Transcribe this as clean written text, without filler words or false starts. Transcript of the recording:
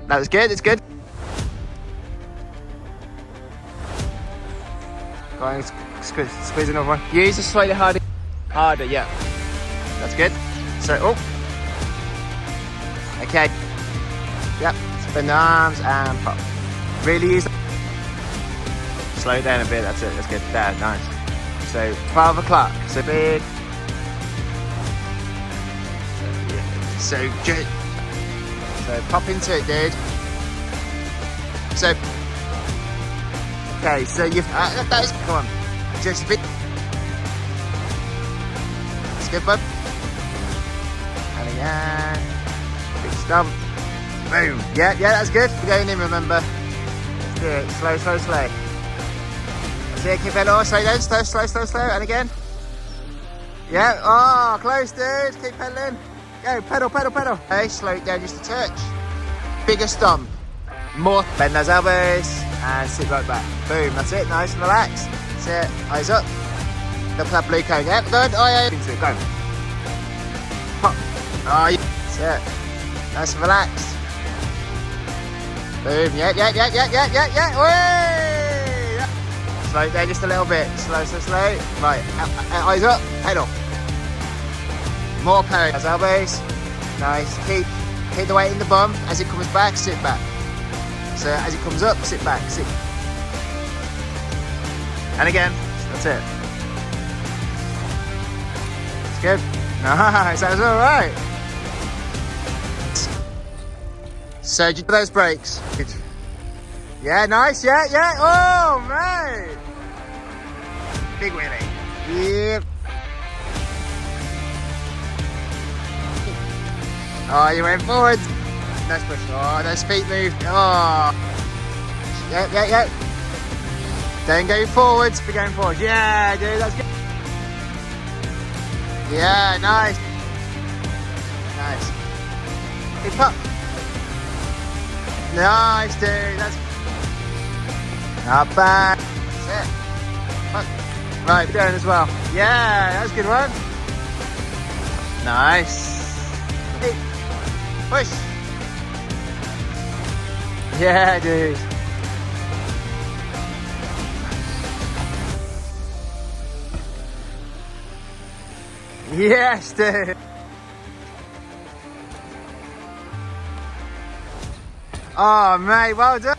That was good, it's good. Go on, squeeze another one. Use a slightly harder. Harder, yeah. That's good. So, oh. Okay. Yep. Spin the arms and pop. Really use. Slow it down a bit. That's it. That's good. There, nice. So 12 o'clock. So big. So good. So pop into it, dude. So. Okay. So you've. That is. Come on. Just a bit. That's good, bud. And again. Big stump. Boom. Yeah, that's good. We're going in, remember. Let's do it. Slow, slow, slow. That's it. Keep it low. Slow down. Slow, slow, slow, slow. And again. Yeah. Oh, close, dude. Keep pedaling. Go. Pedal, pedal, pedal. Okay, slow it down just a touch. Bigger stump. More. Bend those elbows. And sit right back. Boom. That's it. Nice and relaxed. That's it. Eyes up. Look for that blue cone. Yeah, good. Oh, yeah. Into it. Go. Pop. Oh, yeah. That's it. Nice and relaxed. Boom. Yeah. Whee! Slow it down just a little bit. Slow, slow, slow. Right. Eyes up. Pedal. More pedal. As elbows. Nice. Keep the weight in the bum. As it comes back, sit back. So as it comes up, sit back. Sit. And again. That's it. It's good. Nice. That was all right. So do those brakes. Yeah, nice, yeah. Oh, mate. Big wheelie. Yep. Oh, you went forward. Nice push. Oh, those feet moved. Oh. Yeah. Don't go forwards, be going forwards. Yeah, dude, that's good. Yeah, nice. Nice. Keep up. Nice, dude. That's not bad. That's it. Right, we're doing as well. Yeah, that's a good one. Nice. Push. Yeah, dude. Yes, dude. Oh, mate, well done.